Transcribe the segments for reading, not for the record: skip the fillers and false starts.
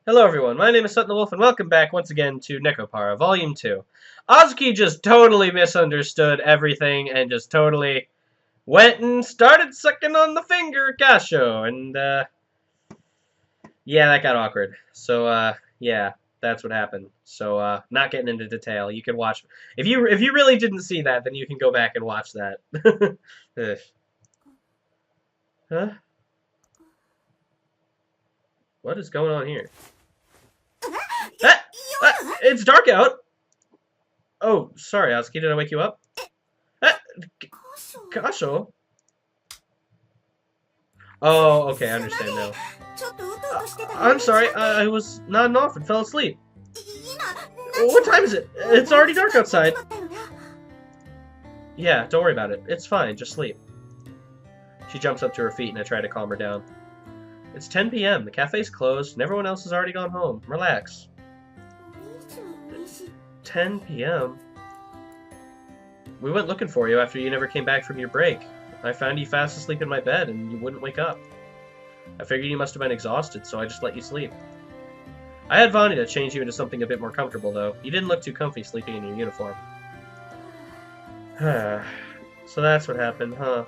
Hello everyone, my name is Sutton the Wolf, and welcome back once again to NekoPara, Volume 2. Azuki just totally misunderstood everything and just totally went and started sucking on the finger Kasho, and yeah, that got awkward. So yeah, that's what happened. So not getting into detail, you can watch. If you really didn't see that, then you can go back and watch that. Ugh. Huh? What is going on here? It's dark out! Oh, sorry, Azuki, did I wake you up? Kasho? Oh, okay, I understand now. I'm sorry, I was nodding off and fell asleep. What time is it? It's already dark outside. Yeah, don't worry about it. It's fine, just sleep. She jumps up to her feet and I try to calm her down. It's 10 p.m. The cafe's closed and everyone else has already gone home. Relax. 10 p.m.? We went looking for you after you never came back from your break. I found you fast asleep in my bed and you wouldn't wake up. I figured you must have been exhausted, so I just let you sleep. I had Vani to change you into something a bit more comfortable, though. You didn't look too comfy sleeping in your uniform. So that's what happened, huh?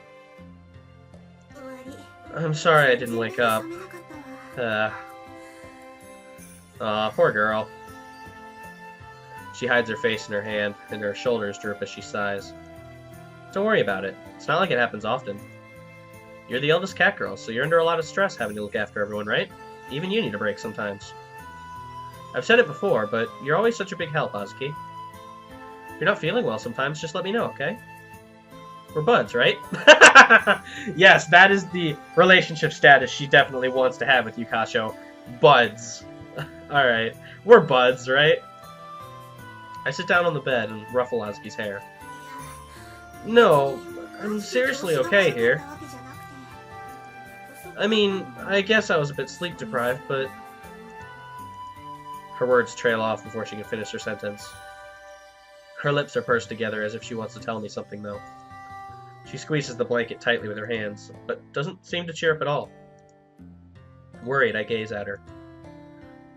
I'm sorry I didn't wake up. Aw, poor girl. She hides her face in her hand, and her shoulders droop as she sighs. Don't worry about it. It's not like it happens often. You're the eldest cat girl, so you're under a lot of stress having to look after everyone, right? Even you need a break sometimes. I've said it before, but you're always such a big help, Azuki. If you're not feeling well sometimes, just let me know, okay? We're buds, right? Yes, that is the relationship status she definitely wants to have with you, Kasho. Buds. Alright. We're buds, right? I sit down on the bed and ruffle Azuki's hair. No, I'm seriously okay here. I mean, I guess I was a bit sleep deprived, but... Her words trail off before she can finish her sentence. Her lips are pursed together as if she wants to tell me something, though. She squeezes the blanket tightly with her hands, but doesn't seem to cheer up at all. Worried, I gaze at her.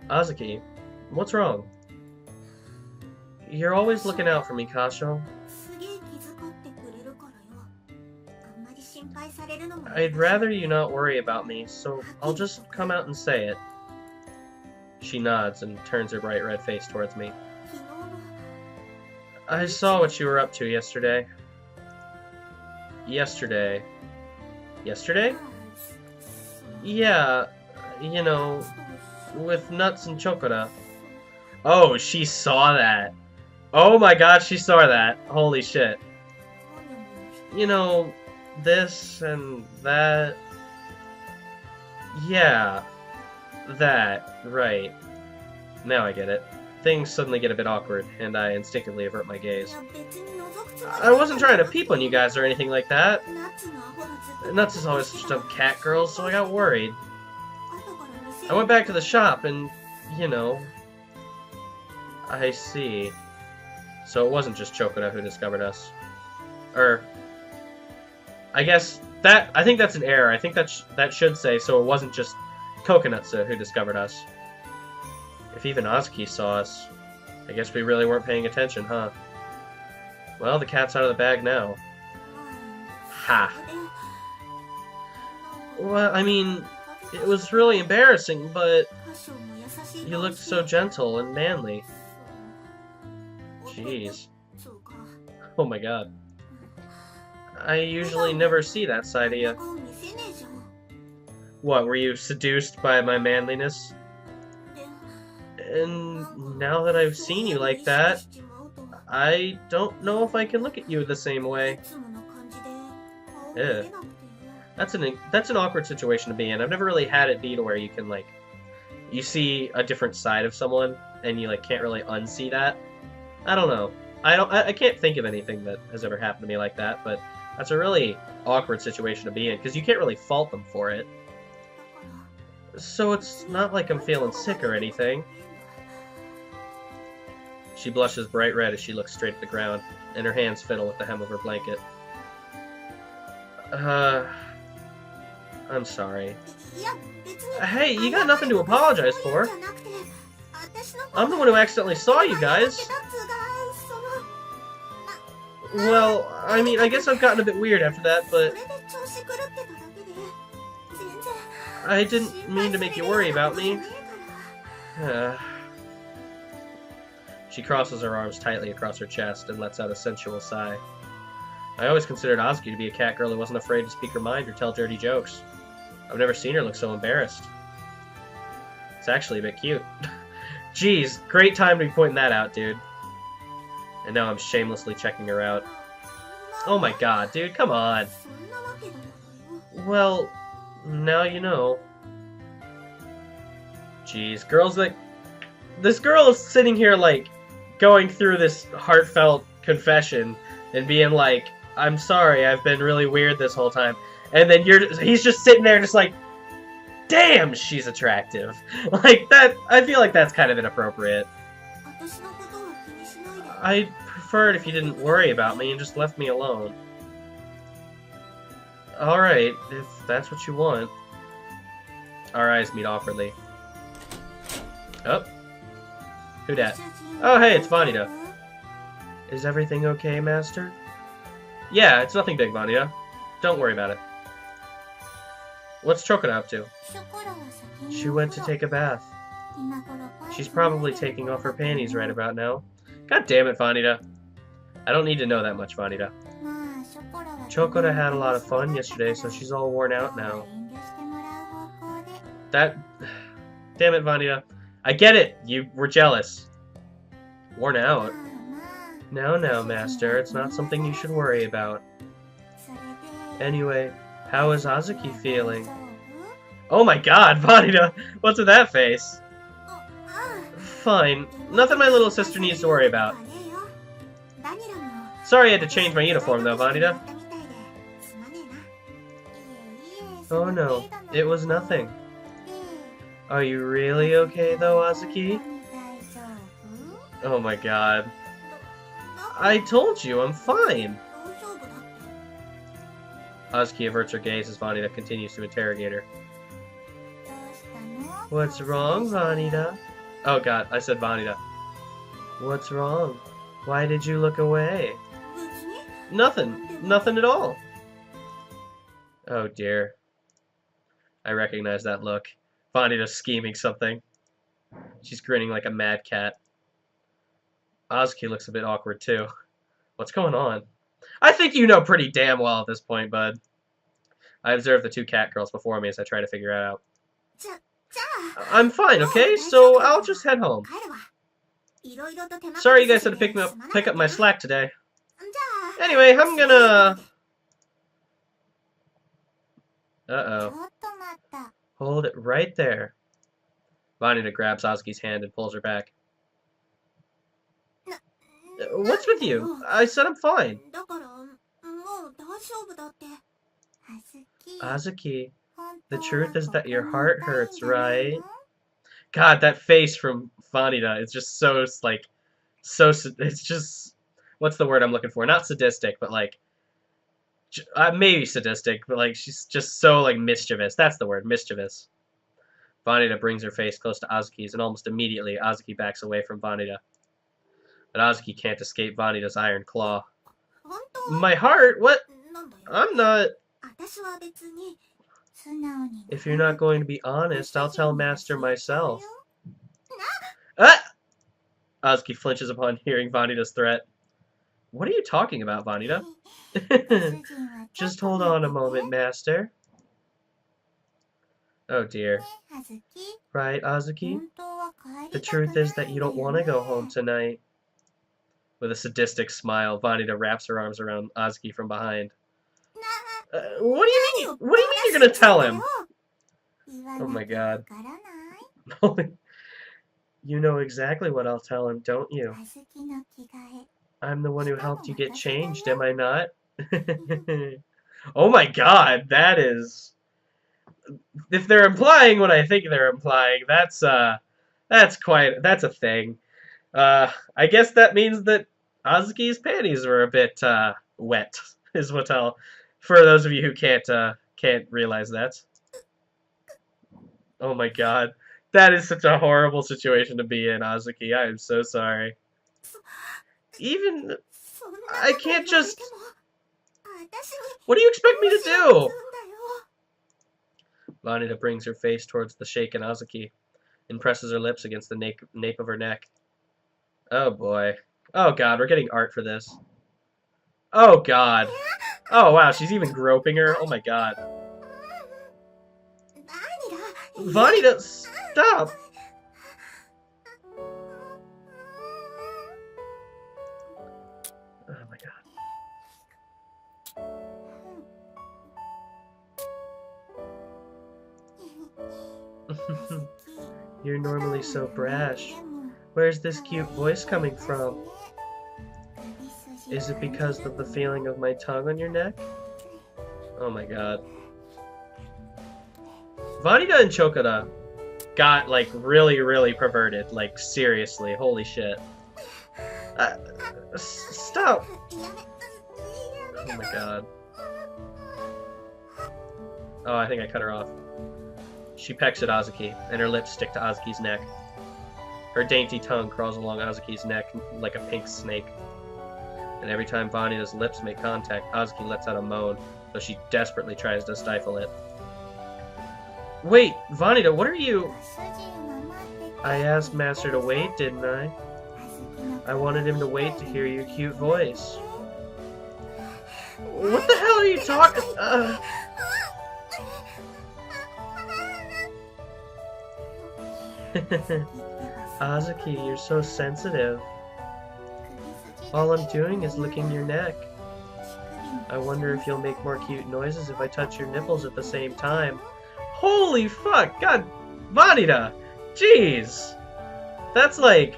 Azuki, what's wrong? You're always looking out for me, Kasho. I'd rather you not worry about me, so I'll just come out and say it. She nods and turns her bright red face towards me. I saw what you were up to yesterday. Yesterday? Yeah, you know, with nuts and chocolate. Oh, she saw that. Oh my god, she saw that. Holy shit. You know, this and that. Yeah, that, right. Now I get it. Things suddenly get a bit awkward, and I instinctively avert my gaze. I wasn't trying to peep on you guys or anything like that. Nuts is always such dumb cat girls, so I got worried. I went back to the shop, and, you know... I see. So it wasn't just Chocoda who discovered us. I guess that... I think that's an error. I think that should say, so it wasn't just Coconutsu who discovered us. If even Azuki saw us, I guess we really weren't paying attention, huh? Well, the cat's out of the bag now. Ha! Well, I mean, it was really embarrassing, but you looked so gentle and manly. Jeez. Oh my god. I usually never see that side of you. What, were you seduced by my manliness? And now that I've seen you like that, I don't know if I can look at you the same way. Yeah. That's an awkward situation to be in. I've never really had it be to where you can, like, you see a different side of someone, and you, like, can't really unsee that. I don't know. I can't think of anything that has ever happened to me like that, but that's a really awkward situation to be in, because you can't really fault them for it. So it's not like I'm feeling sick or anything. She blushes bright red as she looks straight at the ground, and her hands fiddle with the hem of her blanket. I'm sorry. Hey, you got nothing to apologize for. I'm the one who accidentally saw you guys. Well, I mean, I guess I've gotten a bit weird after that, but I didn't mean to make you worry about me. She crosses her arms tightly across her chest and lets out a sensual sigh. I always considered Azuki to be a cat girl who wasn't afraid to speak her mind or tell dirty jokes. I've never seen her look so embarrassed. It's actually a bit cute. Jeez, great time to be pointing that out, dude. And now I'm shamelessly checking her out. Oh my god, dude, come on. Well, now you know. Jeez, girls that... This girl is sitting here, like, going through this heartfelt confession and being like, I'm sorry, I've been really weird this whole time. And then he's just sitting there just like, damn, she's attractive. Like, that, I feel like that's kind of inappropriate. I'd prefer it if you didn't worry about me and just left me alone. Alright, if that's what you want. Our eyes meet awkwardly. Oh. Who dat? Oh, hey, it's Vanita. Is everything okay, Master? Yeah, it's nothing big, Vanita. Don't worry about it. What's Chokora up to? She went to take a bath. She's probably taking off her panties right about now. God damn it, Vanita. I don't need to know that much, Vanita. Chokora had a lot of fun yesterday, so she's all worn out now. That... Damn it, Vanita. I get it! You were jealous. Worn out? No, Master. It's not something you should worry about. Anyway, how is Azuki feeling? Oh my god, Vanita! What's with that face? Fine. Nothing my little sister needs to worry about. Sorry I had to change my uniform though, Vanita. Oh no, it was nothing. Are you really okay though, Azuki? Oh my god. I told you, I'm fine. Azuki averts her gaze as Vanita continues to interrogate her. What's wrong, Vanita? Oh god, I said Vanita. What's wrong? Why did you look away? Nothing. Nothing at all. Oh dear. I recognize that look. Vanita's scheming something. She's grinning like a mad cat. Azuki looks a bit awkward too. What's going on? I think you know pretty damn well at this point, bud. I observe the two cat girls before me as I try to figure it out. I'm fine, okay? So I'll just head home. Sorry you guys had to pick up my slack today. Anyway, I'm gonna... Uh-oh. Hold it right there. Vanita grabs Azuki's hand and pulls her back. What's with you? I said I'm fine. Azuki, the truth is that your heart hurts, right? God, that face from Vanita is just so, like, it's just, what's the word I'm looking for? Not sadistic, but, like, maybe sadistic, but, like, she's just so, like, mischievous. That's the word, mischievous. Vanita brings her face close to Azuki's, and almost immediately, Azuki backs away from Vanita. But Azuki can't escape Vanita's iron claw. My heart? What? I'm not... If you're not going to be honest, I'll tell Master myself. Ah! Azuki flinches upon hearing Vanita's threat. What are you talking about, Vanita? Just hold on a moment, Master. Oh dear. Right, Azuki? The truth is that you don't want to go home tonight. With a sadistic smile, Vanita wraps her arms around Azuki from behind. What do you mean? What do you mean you're gonna tell him? Oh my god. You know exactly what I'll tell him, don't you? I'm the one who helped you get changed, am I not? Oh my god, that is... If they're implying what I think they're implying, that's a thing. I guess that means that Azuki's panties were a bit, wet, is what I'll... For those of you who can't realize that. Oh my god. That is such a horrible situation to be in, Azuki. I am so sorry. Even... I can't just... What do you expect me to do? Vanita brings her face towards the shaken Azuki and presses her lips against the nape of her neck. Oh boy. Oh god, we're getting art for this. Oh god. Oh wow, she's even groping her. Oh my god. Vanita, stop! Oh my god. You're normally so brash. Where's this cute voice coming from? Is it because of the feeling of my tongue on your neck? Oh my god. Vanita and Chokora got, like, really, really perverted. Like, seriously. Holy shit. Stop! Oh my god. Oh, I think I cut her off. She pecks at Azuki, and her lips stick to Azuki's neck. Her dainty tongue crawls along Azuki's neck like a pink snake. And every time Vanita's lips make contact, Azuki lets out a moan, though she desperately tries to stifle it. Wait, Vanita, what are you... I asked Master to wait, didn't I? I wanted him to wait to hear your cute voice. What the hell are you talking... Azuki, you're so sensitive. All I'm doing is licking your neck. I wonder if you'll make more cute noises if I touch your nipples at the same time. Holy fuck! God, Vanita! Jeez! That's like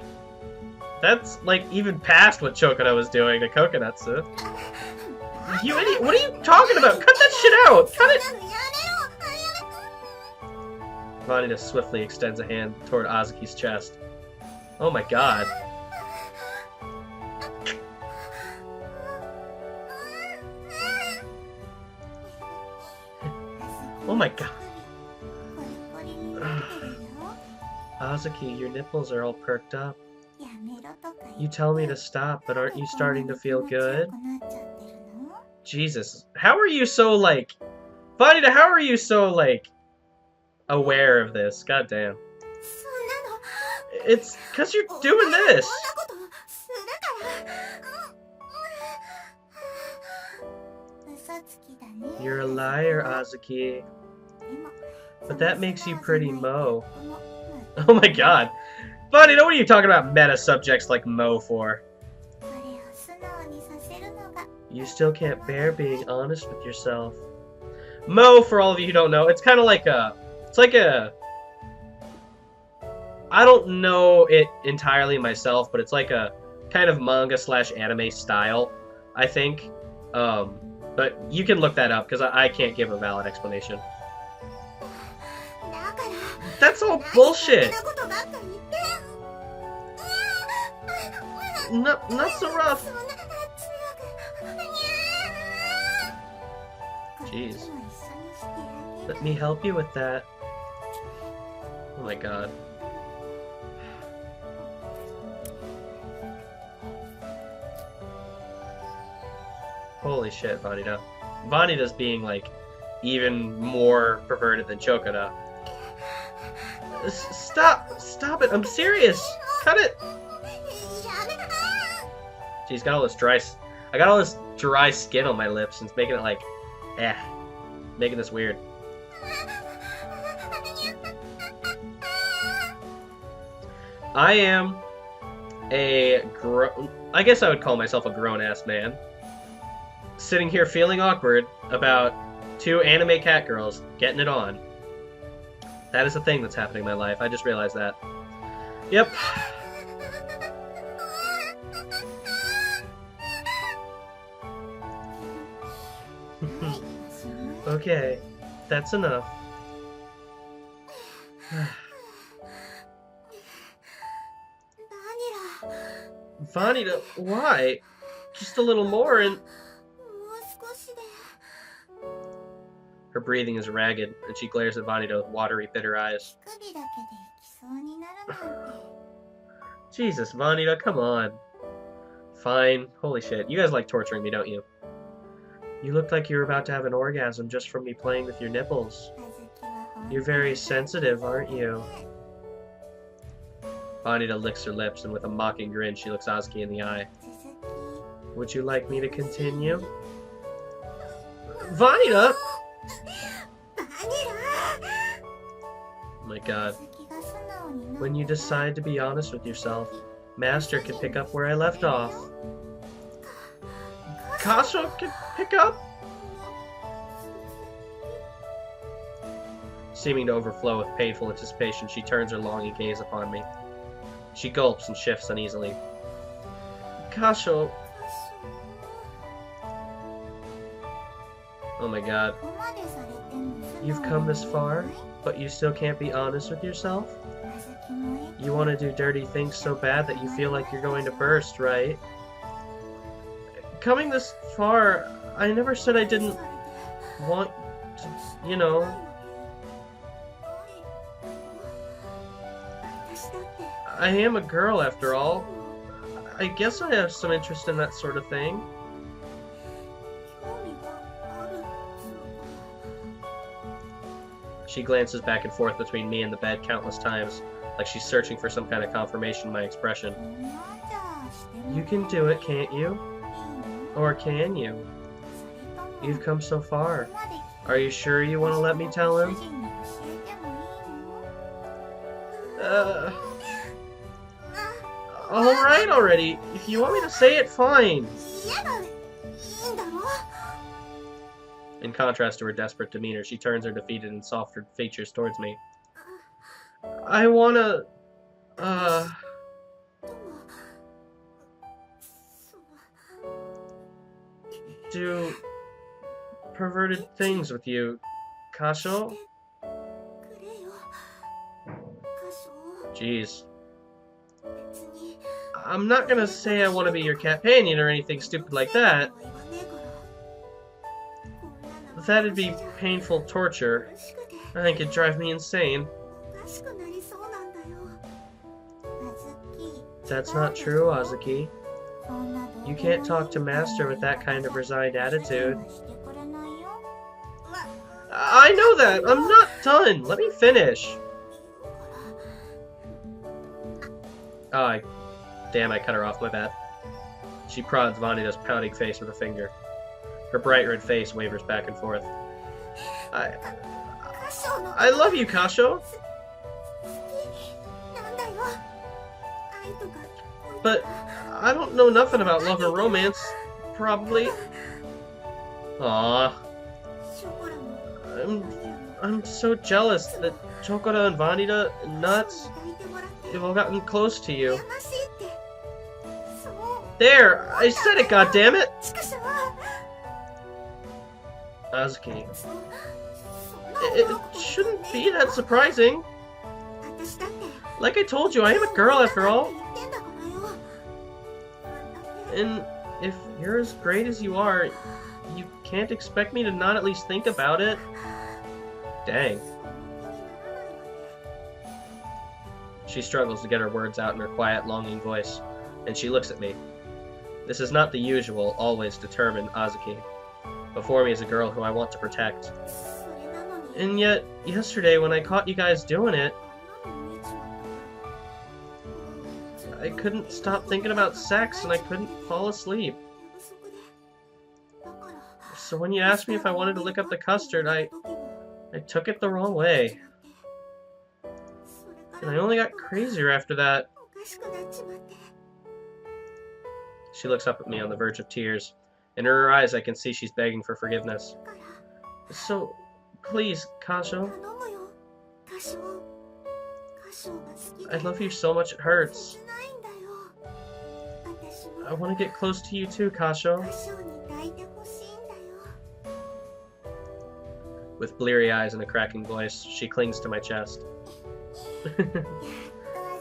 even past what Chokora was doing to Kokonatsu. You idiot! What are you talking about? Cut that shit out! Cut it! Vanita swiftly extends a hand toward Azuki's chest. Oh my god. Oh my god. Azuki, your nipples are all perked up. You tell me to stop, but aren't you starting to feel good? Jesus. How are you so, like... Vanita, how are you so, like... aware of this? God damn. It's because you're doing this. You're a liar, Azuki. But that makes you pretty Mo. Oh my god. Vanita, what are you talking about meta subjects like Mo for? You still can't bear being honest with yourself. Mo, for all of you who don't know, it's kind of like a... It's like a... I don't know it entirely myself, but it's like a kind of manga/anime style, I think. But you can look that up, because I can't give a valid explanation. That's all bullshit! No, not so rough! Jeez. Let me help you with that. Oh my god. Holy shit, Vanita. Vanita's being, like, even more perverted than Chokora. Stop! Stop it! I'm serious! Cut it! Jeez, got all this dry... I got all this dry skin on my lips, and it's making it, like... making this weird. I am a I guess I would call myself a grown-ass man. Sitting here feeling awkward about two anime cat girls getting it on. That is a thing that's happening in my life. I just realized that. Yep. Okay, that's enough. Vanita, why? Just a little more and... Her breathing is ragged, and she glares at Vanita with watery, bitter eyes. Jesus, Vanita, come on. Fine. Holy shit. You guys like torturing me, don't you? You looked like you were about to have an orgasm just from me playing with your nipples. You're very sensitive, aren't you? Vanita licks her lips, and with a mocking grin, she looks Azuki in the eye. Would you like me to continue? Vanita! Oh my god. When you decide to be honest with yourself, Master can pick up where I left off. Kasho can pick up? Seeming to overflow with painful anticipation, she turns her longing gaze upon me. She gulps and shifts uneasily. Kasho. Oh my god. You've come this far, but you still can't be honest with yourself? You want to do dirty things so bad that you feel like you're going to burst, right? Coming this far, I never said I didn't want to, you know. I am a girl after all. I guess I have some interest in that sort of thing. She glances back and forth between me and the bed countless times, like she's searching for some kind of confirmation in my expression. You can do it, can't you? Or can you? You've come so far. Are you sure you want to let me tell him? Alright already. If you want me to say it, fine. In contrast to her desperate demeanor, she turns her defeated and softer features towards me. I wanna... do... perverted things with you, Kasho? Jeez. I'm not gonna say I want to be your companion or anything stupid like that. That'd be painful torture. I think it'd drive me insane. That's not true, Azuki. You can't talk to Master with that kind of resigned attitude. I know that! I'm not done! Let me finish! Oh, damn, I cut her off, my bad. She prods Vanita's pouting face with a finger. Her bright red face wavers back and forth. I love you, Kasho! But I don't know nothing about love or romance. Probably. Aww. I'm so jealous that Chokora and Vanita and Nuts have all gotten close to you. There! I said it, goddammit! Azuki. It shouldn't be that surprising. Like I told you, I am a girl after all. And if you're as great as you are, you can't expect me to not at least think about it. Dang. She struggles to get her words out in her quiet, longing voice, and she looks at me. This is not the usual, always determined Azuki. Before me is a girl who I want to protect. And yet, yesterday when I caught you guys doing it, I couldn't stop thinking about sex and I couldn't fall asleep. So when you asked me if I wanted to lick up the custard, I took it the wrong way. And I only got crazier after that. She looks up at me on the verge of tears. In her eyes, I can see she's begging for forgiveness. So, please, Kasho. I love you so much it hurts. I want to get close to you too, Kasho. With bleary eyes and a cracking voice, she clings to my chest.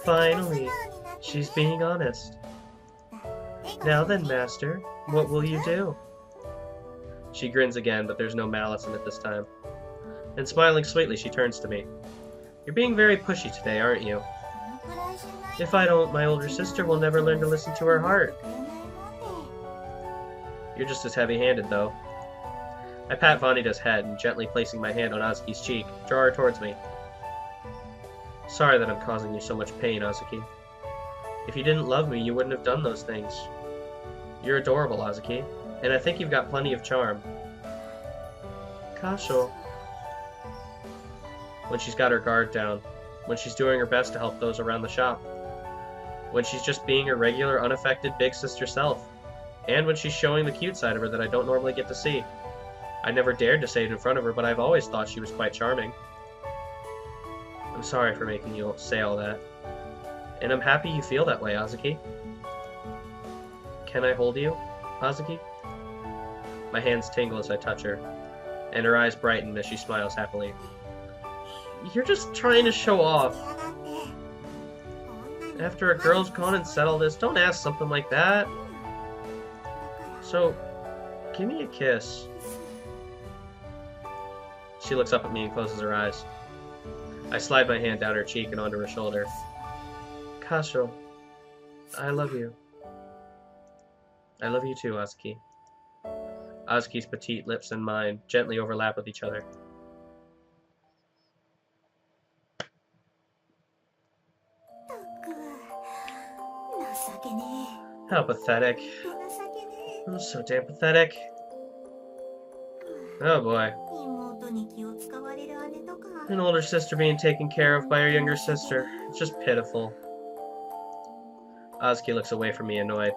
Finally, she's being honest. Now then, Master, what will you do? She grins again, but there's no malice in it this time. And smiling sweetly, she turns to me. You're being very pushy today, aren't you? If I don't, my older sister will never learn to listen to her heart. You're just as heavy-handed, though. I pat Vanida's head and, gently placing my hand on Azuki's cheek, draw her towards me. Sorry that I'm causing you so much pain, Azuki. If you didn't love me, you wouldn't have done those things. You're adorable, Azuki, and I think you've got plenty of charm. Kasho. When she's got her guard down, when she's doing her best to help those around the shop, when she's just being her regular, unaffected big sister self, and when she's showing the cute side of her that I don't normally get to see. I never dared to say it in front of her, but I've always thought she was quite charming. I'm sorry for making you say all that. And I'm happy you feel that way, Azuki. Can I hold you, Azuki? My hands tingle as I touch her, and her eyes brighten as she smiles happily. You're just trying to show off. After a girl's gone and said all this, don't ask something like that. So, give me a kiss. She looks up at me and closes her eyes. I slide my hand down her cheek and onto her shoulder. Kasho, I love you. I love you too, Azuki. Azuki's petite lips and mine gently overlap with each other. How pathetic. I'm so damn pathetic. Oh boy. An older sister being taken care of by her younger sister. It's just pitiful. Azuki looks away from me, annoyed.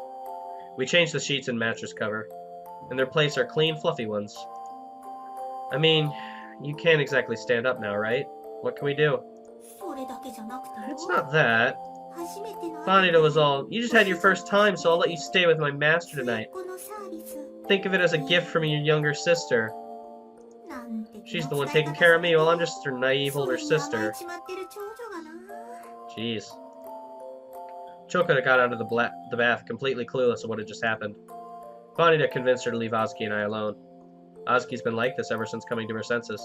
We change the sheets and mattress cover. In their place are clean, fluffy ones. I mean, you can't exactly stand up now, right? What can we do? It's not that. Vanida was all, you just had your first time, so I'll let you stay with my master tonight. Think of it as a gift from your younger sister. She's the one taking care of me, while I'm just her naive older sister. Jeez. Chokota got out of the bath completely clueless of what had just happened. Vanida convinced her to leave Azuki and I alone. Azuki's been like this ever since coming to her senses.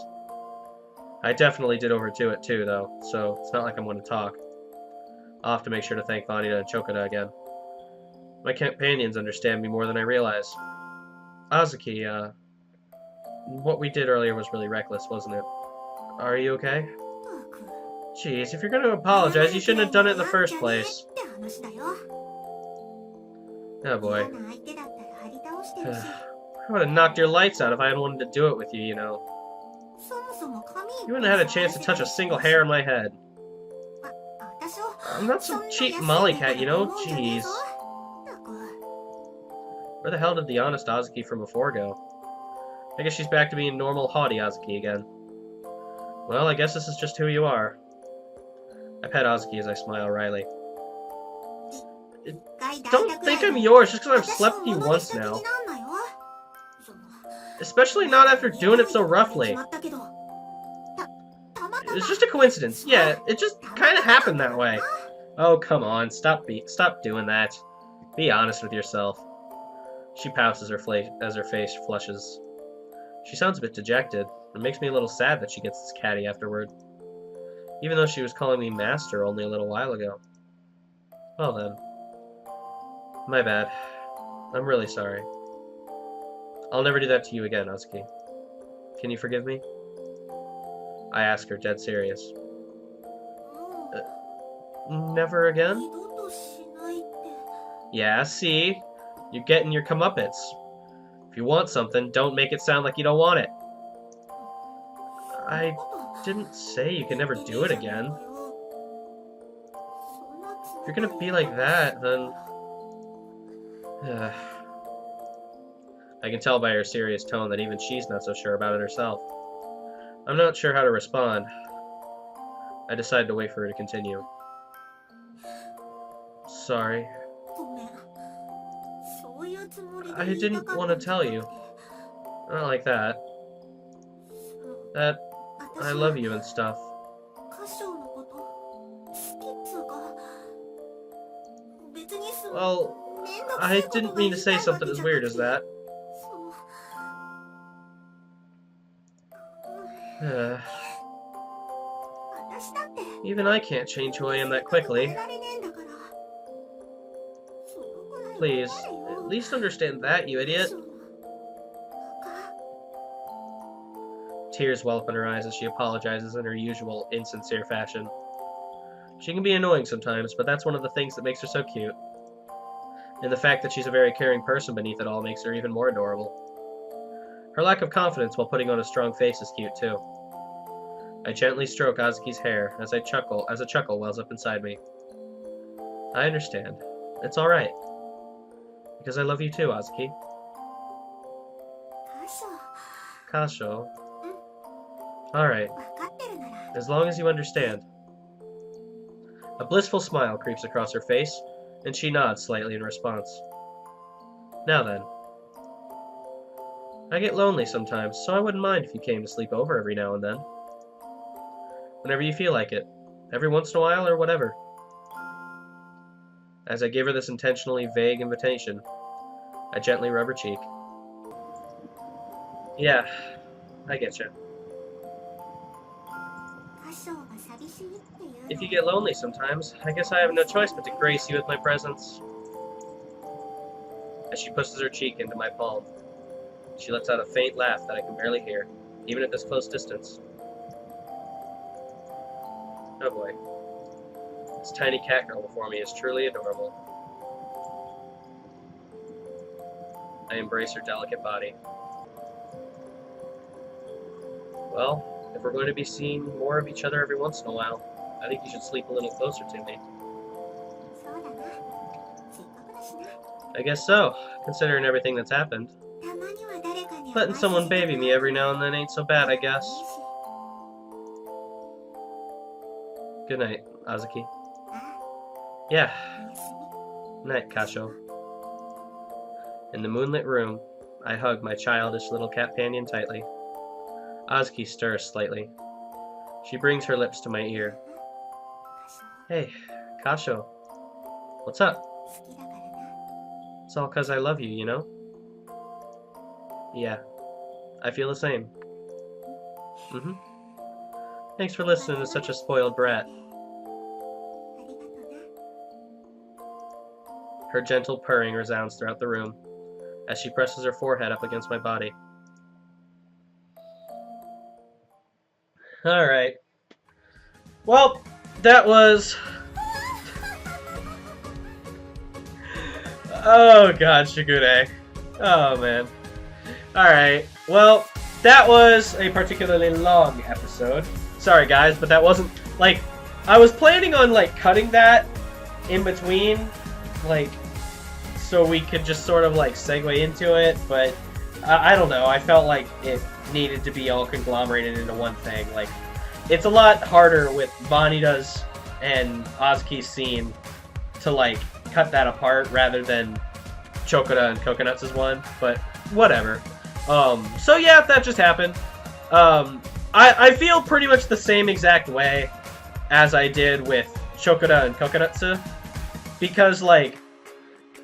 I definitely did overdo it too, though, so it's not like I'm going to talk. I'll have to make sure to thank Vanida and Chokota again. My companions understand me more than I realize. Azuki, what we did earlier was really reckless, wasn't it? Are you okay? Jeez, if you're going to apologize, you shouldn't have done it in the first place. Oh boy. I would have knocked your lights out if I had wanted to do it with you, you know. You wouldn't have had a chance to touch a single hair on my head. I'm not some cheap mollycat, you know? Jeez. Where the hell did the honest Azuki from before go? I guess she's back to being normal, haughty Azuki again. Well, I guess this is just who you are. I pet Azuki as I smile wryly. Don't think I'm yours just because I've slept with you once now. Especially not after doing it so roughly. It's just a coincidence. Yeah, it just kind of happened that way. Oh, come on. Stop doing that. Be honest with yourself. She pouts as her face flushes. She sounds a bit dejected. It makes me a little sad that she gets this catty afterward. Even though she was calling me master only a little while ago. Well then. My bad. I'm really sorry. I'll never do that to you again, Azuki. Can you forgive me? I ask her, dead serious. Never again? Yeah, see? You're getting your comeuppance. If you want something, don't make it sound like you don't want it. I didn't say you can never do it again. If you're gonna be like that, then... I can tell by her serious tone that even she's not so sure about it herself. I'm not sure how to respond. I decided to wait for her to continue. Sorry. I didn't want to tell you. Not like that. That I love you and stuff. Well, I didn't mean to say something as weird as that. Even I can't change who I am that quickly. Please, at least understand that, you idiot. Tears well up in her eyes as she apologizes in her usual insincere fashion. She can be annoying sometimes, but that's one of the things that makes her so cute. And the fact that she's a very caring person beneath it all makes her even more adorable. Her lack of confidence while putting on a strong face is cute too. I gently stroke Azuki's hair as a chuckle wells up inside me. I understand. It's alright. Because I love you too, Azuki. Kasho. Alright. As long as you understand. A blissful smile creeps across her face, and she nods slightly in response. Now then. I get lonely sometimes, so I wouldn't mind if you came to sleep over every now and then. Whenever you feel like it. Every once in a while, or whatever. As I give her this intentionally vague invitation, I gently rub her cheek. Yeah, I get you. If you get lonely sometimes, I guess I have no choice but to grace you with my presence. As she pushes her cheek into my palm, she lets out a faint laugh that I can barely hear, even at this close distance. Oh boy. This tiny cat girl before me is truly adorable. I embrace her delicate body. Well, if we're going to be seeing more of each other every once in a while, I think you should sleep a little closer to me. I guess so, considering everything that's happened. Letting someone baby me every now and then ain't so bad, I guess. Good night, Azuki. Yeah. Night, Kasho. In the moonlit room, I hug my childish little companion tightly. Azuki stirs slightly. She brings her lips to my ear. Hey, Kasho. What's up? It's all 'cause I love you, you know? Yeah. I feel the same. Thanks for listening to such a spoiled brat. Her gentle purring resounds throughout the room as she presses her forehead up against my body. Alright. Well, that was... Oh god, Shigure. Oh man. Alright, well, that was a particularly long episode. Sorry guys, but that wasn't, like, I was planning on, like, cutting that in between, like, so we could just sort of, like, segue into it, but I don't know, I felt like it needed to be all conglomerated into one thing. Like, it's a lot harder with Vanida's and Azuki's scene to, like, cut that apart rather than Chokora and Coconut's one, but whatever. So yeah, that just happened. I feel pretty much the same exact way as I did with Chokora and Kokonatsu, because, like,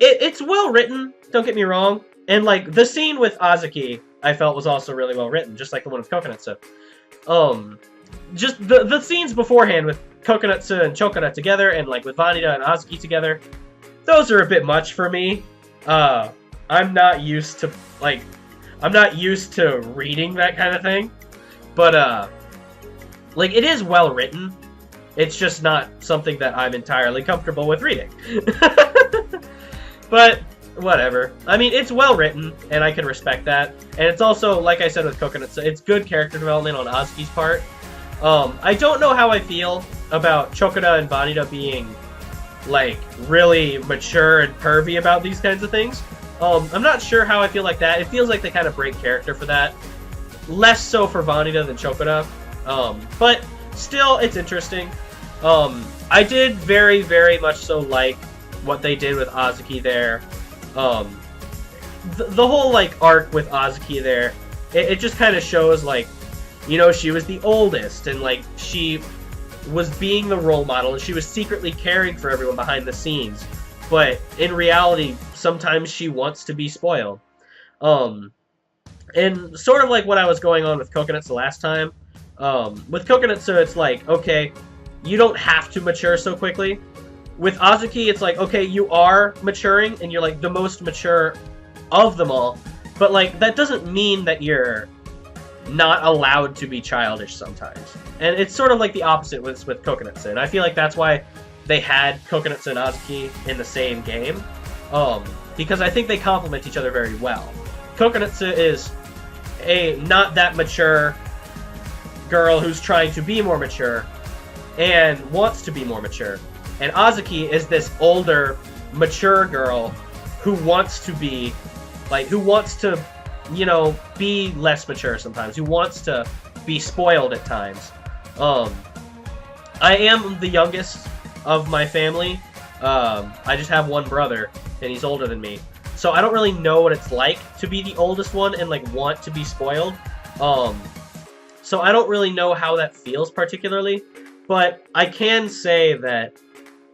it's well written, don't get me wrong, and, like, the scene with Azuki I felt was also really well written, just like the one with Kokonatsu. Just the scenes beforehand with Kokonatsu and Chokora together, and, like, with Vanida and Azuki together, those are a bit much for me. I'm not used to, like, I'm not used to reading that kind of thing, but, like, it is well written. It's just not something that I'm entirely comfortable with reading. But, whatever. I mean, it's well written, and I can respect that. And it's also, like I said with Coconut, it's good character development on Azuki's part. I don't know how I feel about Chokora and Vanida being, like, really mature and pervy about these kinds of things. I'm not sure how I feel like that. It feels like they kind of break character for that. Less so for Vanida than Chokora. But still, it's interesting. I did very, very much so like what they did with Azuki there. The whole, like, arc with Azuki there, it just kind of shows, like, you know, she was the oldest, and, like, she was being the role model, and she was secretly caring for everyone behind the scenes. But in reality, sometimes she wants to be spoiled. And sort of like what I was going on with Coconuts the last time. With Coconuts, so it's like, okay, you don't have to mature so quickly. with Azuki, it's like, okay, you are maturing, and you're like the most mature of them all, but like that doesn't mean that you're not allowed to be childish sometimes. And it's sort of like the opposite with Kokonatsu, and I feel like that's why they had Kokonatsu and Azuki in the same game, because I think they complement each other very well. Kokonatsu is a not that mature girl who's trying to be more mature and wants to be more mature. And Azuki is this older, mature girl who wants to be, like, who wants to, you know, be less mature sometimes, who wants to be spoiled at times. I am the youngest of my family. I just have one brother, and he's older than me. So I don't really know what it's like to be the oldest one and, like, want to be spoiled. So I don't really know how that feels particularly. But I can say that,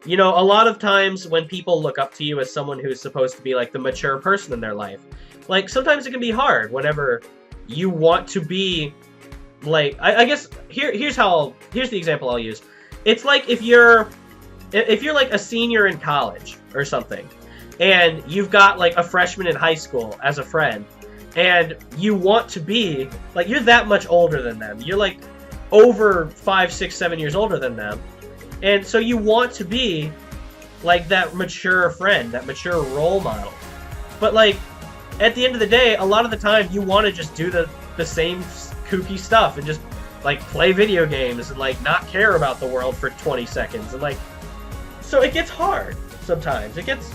you know, a lot of times when people look up to you as someone who's supposed to be, like, the mature person in their life, like, sometimes it can be hard whenever you want to be, like, I guess, here's the example I'll use. It's like if you're like a senior in college or something, and you've got like a freshman in high school as a friend, and you want to be, like, you're that much older than them. You're like over 5, 6, 7 years older than them. And so you want to be like that mature friend, that mature role model. But like, at the end of the day, a lot of the time you want to just do the same kooky stuff and just like play video games and like not care about the world for 20 seconds. And like, so it gets hard sometimes. It gets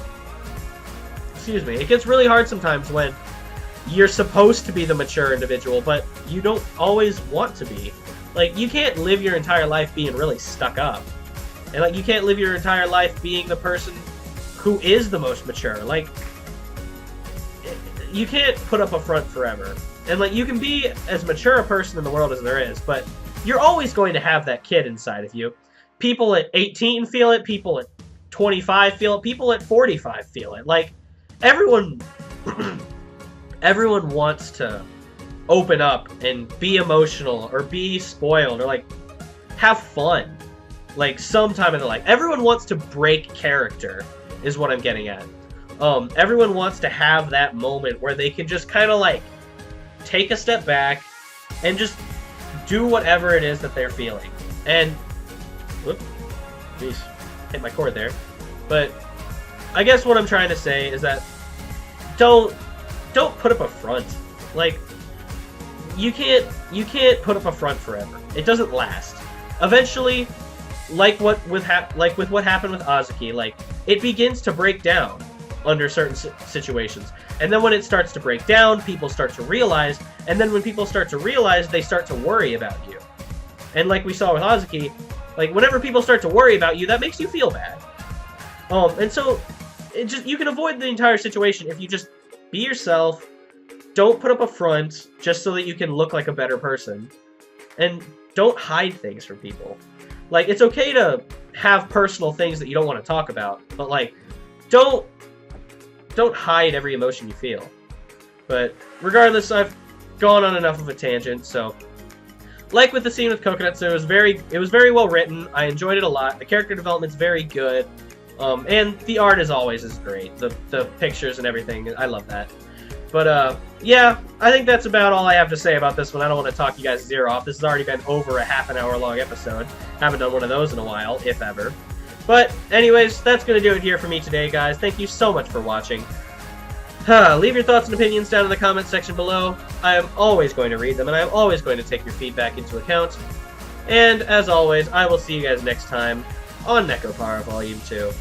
really hard sometimes when you're supposed to be the mature individual, but you don't always want to be. Like, you can't live your entire life being really stuck up. And like, you can't live your entire life being the person who is the most mature. Like, you can't put up a front forever. And like, you can be as mature a person in the world as there is, but you're always going to have that kid inside of you. People at 18 feel it, people at 25 feel it, people at 45 feel it. Like, everyone wants to open up and be emotional or be spoiled or like have fun, like, sometime in their life. Everyone wants to break character is what I'm getting at. Everyone wants to have that moment where they can just kind of like take a step back and just do whatever it is that they're feeling. And whoop, jeez, hit my cord there. But I guess what I'm trying to say is that don't put up a front. Like, you can't put up a front forever. It doesn't last. Eventually, like with what happened with Azuki, like, it begins to break down under certain situations. And then when it starts to break down, people start to realize, and then when people start to realize, they start to worry about you. And like we saw with Azuki, like, whenever people start to worry about you, that makes you feel bad. And so you can avoid the entire situation if you just be yourself. Don't put up a front just so that you can look like a better person. And don't hide things from people. Like, it's okay to have personal things that you don't want to talk about, but like, don't hide every emotion you feel. But regardless, I've gone on enough of a tangent, so like with the scene with Kokonatsu, it was very well written. I enjoyed it a lot. The character development's very good. And the art, as always, is great. The pictures and everything, I love that. But, yeah, I think that's about all I have to say about this one. I don't want to talk you guys' ear off. This has already been over a half-an-hour-long episode. Haven't done one of those in a while, if ever. But, anyways, that's going to do it here for me today, guys. Thank you so much for watching. Leave your thoughts and opinions down in the comments section below. I am always going to read them, and I am always going to take your feedback into account. And, as always, I will see you guys next time on NekoPara Vol.2.